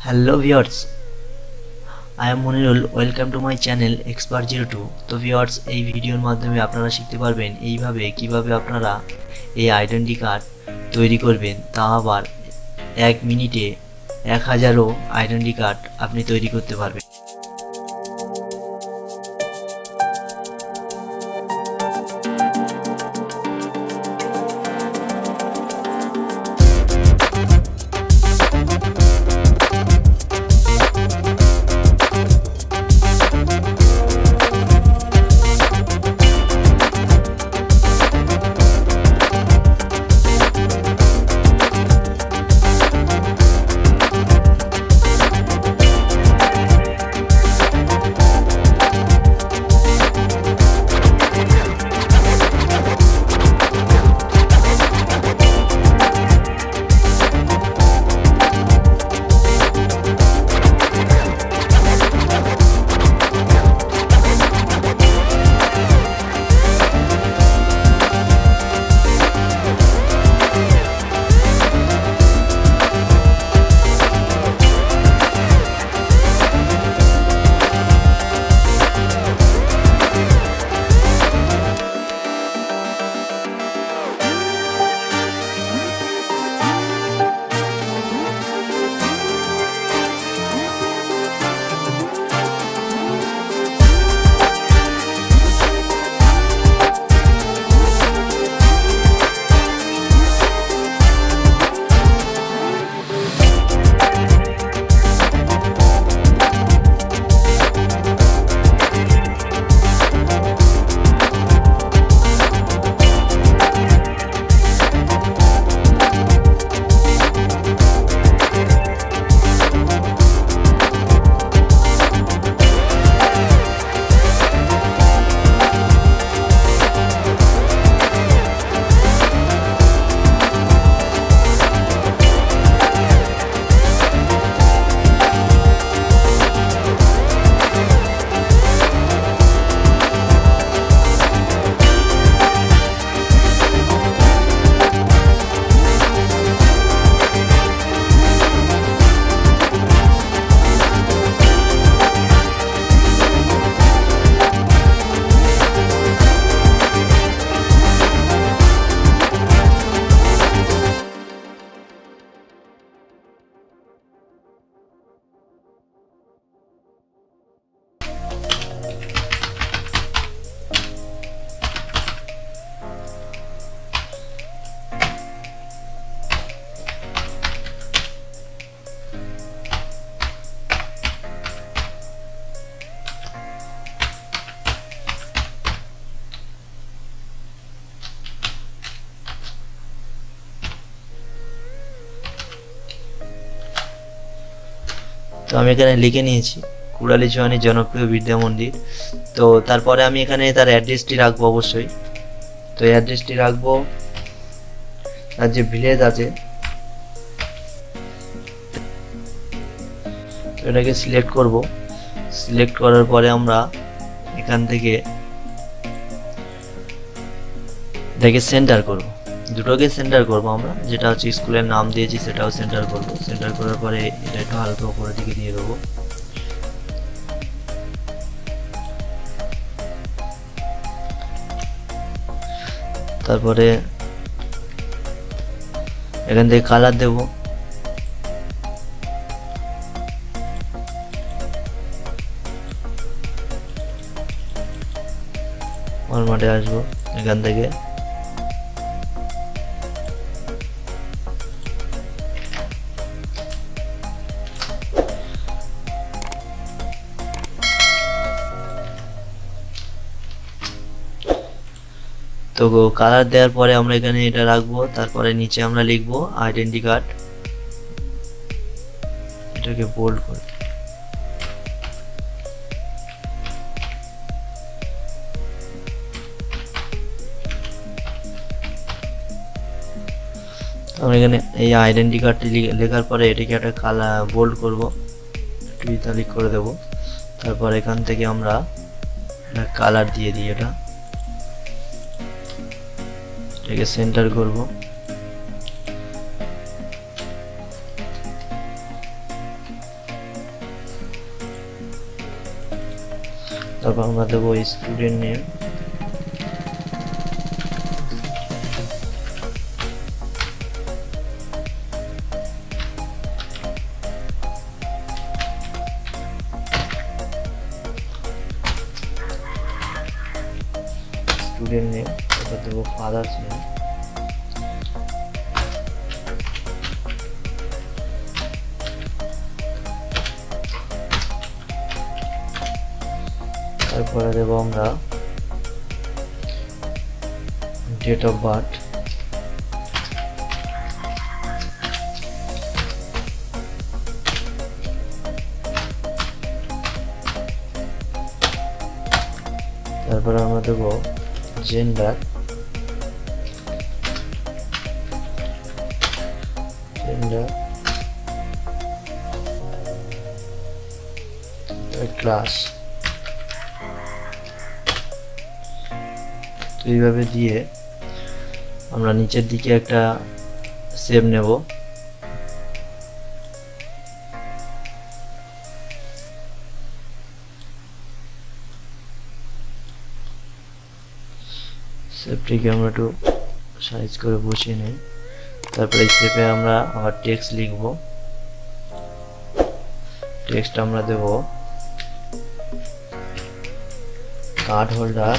Hello viewers, I am Monirul. Welcome to my channel expert02। তো viewers, এই ভিডিওর মাধ্যমে আপনারা শিখতে পারবেন কিভাবে আপনারা এই আইডেন্টি কার্ড তৈরি করবেন, তা আবার 1 মিনিটে 1000ও আইডেন্টি কার্ড আপনি তৈরি করতে পারবেন। তো আমি এখানে লিখে নিয়েছি কুড়ালি চুয়ানি জনপ্রিয় বিদ্যা মন্দির। তো তারপরে আমি এখানে তার অ্যাড্রেসটি রাখবো অবশ্যই। তো অ্যাড্রেসটি রাখবো তার যে ভিলেজ আছে, তো এটাকে সিলেক্ট করব। সিলেক্ট করার পরে আমরা এখান থেকে এটাকে সেন্টার করব। দুটোকে সেন্টার করব আমরা, যেটা হচ্ছে স্কুলের নাম দিয়েছি সেটাও সেন্টার করব। সেন্টার করার পরে এটা একটু হালকা উপরের দিকে দিয়ে দেবো। তারপরে এখান থেকে কালার দেব। ফরম্যাটে আসবো এখান থেকে, তো কালার দেওয়ার পরে আমরা এখানে এটা রাখবো। তারপরে নিচে আমরা লিখবো আইডেন্টি কার্ড, এটাকে বোল্ড করে আমরা এখানে এই আইডেন্টি কার্ডটি লেখার পরে এটাকে একটা কালার বোল্ড করব, একটু ইতালিক করে দেব। তারপর এখান থেকে আমরা কালার দিয়ে দিই, এটাকে সেন্টার করব। তারপর আমরা দেবো স্টুডেন্ট নেম, স্টুডেন্ট নেম, তারপর দেবো ফাদার্স নেম, তারপরে দেবো আমরা ডেট অফ বার্থ, তারপরে আমরা দেবো জেন্ডার, ক্লাস। তো এইভাবে দিয়ে আমরা নিচের দিকে একটা সেভ নেব। সেভটিকে আমরা একটু সাইজ করে বসিয়ে নিই। তারপরে এই সেভে আমরা আবার টেক্সট লিখব। টেক্সট আমরা দেব কার্ড হোল্ডার,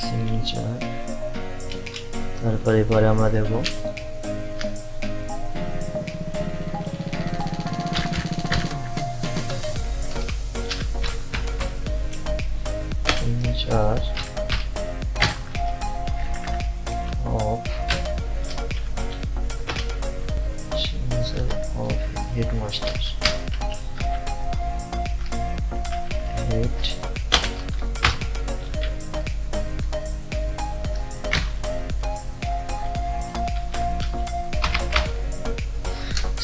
সিগনেচার। তারপরে এবারে আমরা দেব signature of headmaster,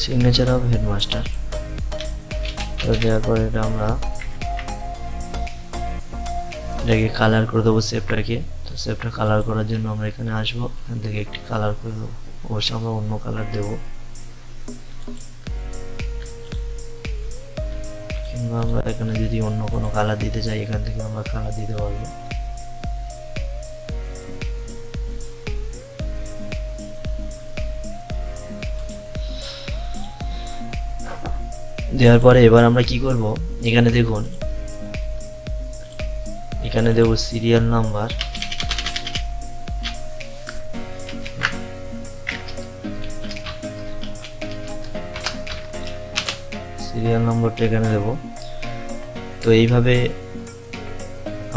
signature of headmaster. তো দেওয়ার পরে এটা আমরা এটাকে কালার করে দেবো সেভটাকে। তো সেভটা কালার করার জন্য আমরা এখানে আসবো, এখান থেকে একটি কালার করে দেবো। অবশ্যই আমরা অন্য কালার দেবো, কিংবা আমরা এখানে যদি অন্য কোনো কালার দিতে চাই এখান থেকে আমরা কালার দিতে পারবো। দেওয়ার পরে এবার আমরা কি করব, এখানে দেখুন এখানে দেব সিরিয়াল নাম্বার, সিরিয়াল নম্বরটা এখানে দেব। তো এইভাবে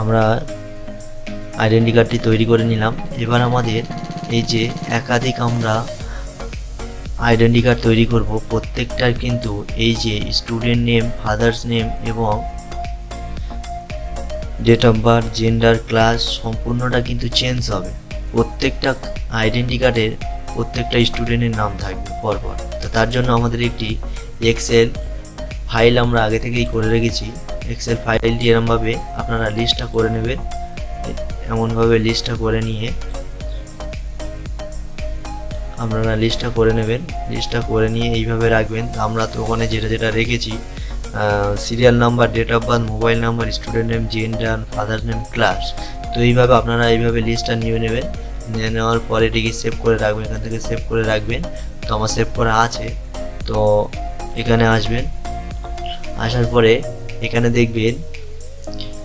আমরা আইডেন্টি কার্ডটি তৈরি করে নিলাম। এবার আমাদের এই যে একাধিক আমরা আইডেন্টি কার্ড তৈরি করব, প্রত্যেকটার কিন্তু এই যে স্টুডেন্ট নেম, ফাদার্স নেম এবং date of birth, gender, class সম্পূর্ণটা কিন্তু চেঞ্জ হবে। প্রত্যেকটা আইডেন্টি কার্ডের প্রত্যেকটা স্টুডেন্টের নাম থাকবে পরপর। তো তার জন্য আমাদের একটি এক্সেল ফাইল আমরা আগে থেকেই করে রেখেছি। এক্সেল ফাইলটি এরমভাবে আপনারা লিস্টটা করে নেবেন, এমনভাবে লিস্টটা করে নিয়ে আপনারা লিস্টটা করে নিয়ে এইভাবে রাখবেন। আমরা তো ওখানে যেটা যেটা রেখেছি serial number, date of birth, mobile number, student name, gender, father name, class. তো এইভাবে আপনারা এইভাবে লিস্টটা নিয়ে নেবেন। নিয়ে নেওয়ার পরে এটিকে সেভ করে রাখবেন, এখান থেকে সেভ করে রাখবেন। তো আমার সেভ করা আছে। তো এখানে আসবেন, আসার পরে এখানে দেখবেন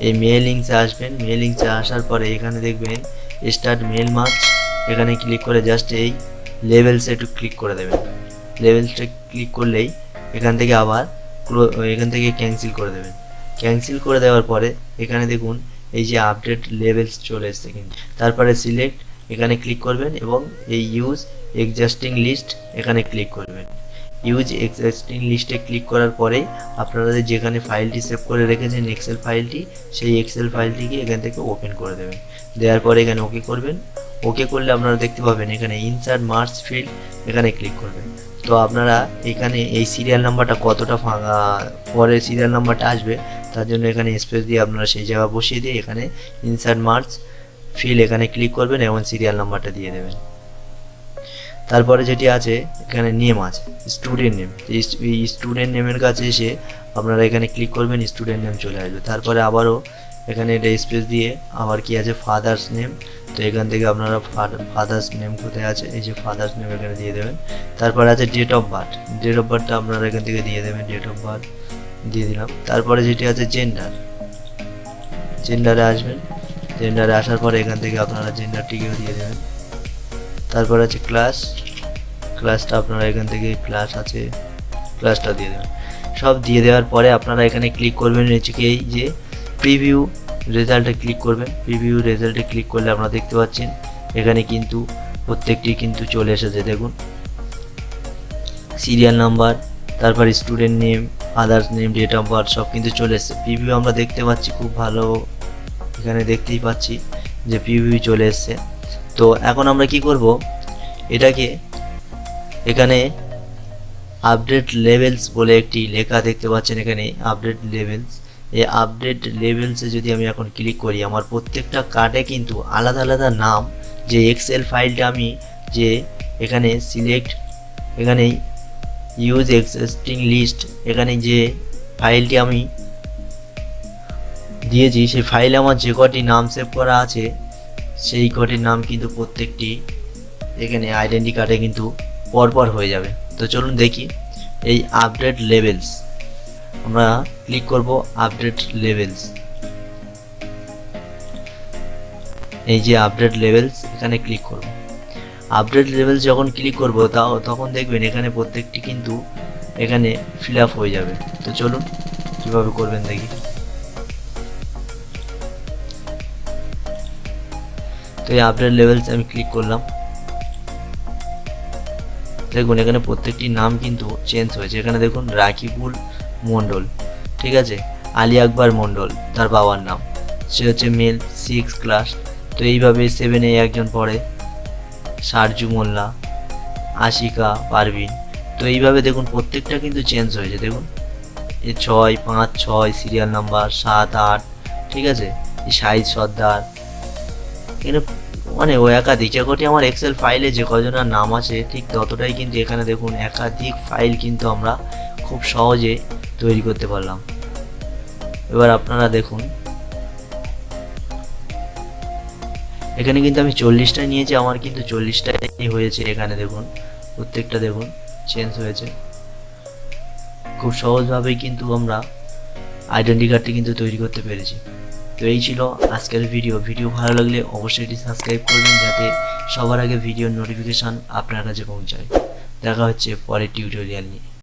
এই মেইলিংসে আসবেন। মেইলিংসে আসার পরে এখানে দেখবেন স্টার্ট মেল মার্চ, এখানে ক্লিক করে জাস্ট এই লেভেলসে একটু ক্লিক করে দেবেন। লেভেলসে ক্লিক করলেই এখান থেকে আবার এখান থেকে ক্যান্সেল করে দেবেন। ক্যান্সেল করে দেওয়ার পরে এখানে দেখুন এই যে আপডেট লেভেলস চলে এসছে কিন্তু। তারপরে সিলেক্ট এখানে ক্লিক করবেন এবং এই ইউজ এক্সিস্টিং লিস্ট এখানে ক্লিক করবেন। ইউজ এক্সিস্টিং লিস্টে ক্লিক করার পরে আপনারা যেখানে ফাইলটি সেভ করে রেখেছেন এক্সেল ফাইলটি, সেই এক্সেল ফাইলটিকে এখান থেকে ওপেন করে দেবেন। দেওয়ার পরে এখানে ওকে করবেন। ওকে করলে আপনারা দেখতে পাবেন এখানে ইনসার্ট মার্চ ফিল্ড, এখানে ক্লিক করবেন। তো আপনারা এখানে এই সিরিয়াল নাম্বারটা কতটা ফাঁকা পরে সিরিয়াল নাম্বারটা আসবে তার জন্য এখানে স্পেস দিয়ে আপনারা সেই জায়গা বসিয়ে দিয়ে এখানে ইনসার্ট মার্চ ফিল এখানে ক্লিক করবেন এবং সিরিয়াল নাম্বারটা দিয়ে দেবেন। তারপরে যেটি আছে এখানে নেম আছে, স্টুডেন্ট নেম। এই স্টুডেন্ট নেমের কাছে এসে আপনারা এখানে ক্লিক করবেন, স্টুডেন্ট নেম চলে আসবে। তারপরে আবারও এখানে এটা স্পেস দিয়ে আবার কি আছে ফাদার্স নেম। তো এখান থেকে আপনারা ফাদার্স নেম কোথায় আছে, এই যে ফাদার্স নেম এখানে দিয়ে দেবেন। তারপরে আছে date of birth, date of বার্থটা আপনারা এখান থেকে দিয়ে দেবেন, ডেট অফ বার্থ দিয়ে দিলাম। তারপরে যেটি আছে জেন্ডার, জেন্ডারে আসবেন। জেন্ডারে আসার পরে এখান থেকে আপনারা জেন্ডারটিকেও দিয়ে দেবেন। তারপর আছে ক্লাস, ক্লাসটা আপনারা এখান থেকে ক্লাস আছে ক্লাসটা দিয়ে দেবেন। সব দিয়ে দেওয়ার পরে আপনারা এখানে ক্লিক করবেন হচ্ছে কি এই যে প্রিভিউ রেজাল্টে ক্লিক করবেন। প্রিভিউ রেজাল্টে ক্লিক করলে আপনারা দেখতে পাচ্ছেন এখানে কিন্তু প্রত্যেকটি কিন্তু চলে এসেছে। দেখুন সিরিয়াল নাম্বার, তারপর student name, others name, date of birth সব কিন্তু চলে এসেছে। প্রিভিউ আমরা দেখতে পাচ্ছি খুব ভালো, এখানে দেখতেই পাচ্ছি যে প্রিভিউ চলে এসছে। তো এখন আমরা কি করব, এটাকে এখানে আপডেট লেভেলস বলে একটি লেখা দেখতে পাচ্ছেন এখানে আপডেট লেভেলস। এই আপডেট লেভেলসে যদি আমি এখন ক্লিক করি আমার প্রত্যেকটা কার্ডে কিন্তু আলাদা আলাদা নাম, যে এক্সেল ফাইলটা আমি যে এখানে সিলেক্ট এখানে ইউজ এক্সিস্টিং লিস্ট এখানে যে ফাইলটি আমি দিয়েছি সেই ফাইলে আমার যে কটি নাম সেভ করা আছে সেই কটির নাম কিন্তু প্রত্যেকটি এখানে আইডেন্টি কার্ডে কিন্তু পরপর হয়ে যাবে। তো চলুন দেখি এই আপডেট লেভেলস, আমরা ক্লিক করব আপডেট লেভেলস। এই যে আপডেট লেভেলস এখানে ক্লিক করব। আপডেট লেভেলস যখন ক্লিক করব তখন দেখবেন এখানে প্রত্যেকটি কিন্তু এখানে ফিল আপ হয়ে যাবে। তো চলুন কিভাবে করবেন দেখি। তো এই আপডেট লেভেলস আমি ক্লিক করলাম, দেখুন এখানে প্রত্যেকটি নাম কিন্তু চেঞ্জ হয়েছে। এখানে দেখুন রাকিবুল মণ্ডল, ঠিক আছে, আলী আকবর মণ্ডল তার বাবার নাম, সে হচ্ছে মেল 6 ক্লাস। তো এইভাবে 7-এ একজন পড়ে, সারজু মোল্লা, আশিকা পারভিন। তো এইভাবে দেখুন প্রত্যেকটা কিন্তু চেঞ্জ হয়েছে। দেখুন এই 6, 5, 6 সিরিয়াল নাম্বার, 7, 8, ঠিক আছে, এই সাইজ সর্দার, এখানে মানে ও একাধিক যে কটি আমার এক্সেল ফাইলে যে কজনের নাম আছে ঠিক ততটাই কিন্তু এখানে দেখুন একাধিক ফাইল কিন্তু আমরা খুব সহজে তৈরি করতে পারলাম। এবার আপনারা দেখুন এখানে কিন্তু আমি 40টা নিয়েছি, আমার কিন্তু 40টাই হয়েছে। এখানে দেখুন প্রত্যেকটা দেখুন চেঞ্জ হয়েছে। খুব সহজভাবেই কিন্তু আমরা আইডেন্টি কার্ডটি কিন্তু তৈরি করতে পেরেছি। তো এই ছিল আজকের ভিডিও। ভিডিও ভালো লাগলে অবশ্যই এটি সাবস্ক্রাইব করবেন যাতে সবার আগে ভিডিওর নোটিফিকেশান আপনার কাছে পৌঁছায়। দেখা হচ্ছে পরের টিউটোরিয়াল নিয়ে।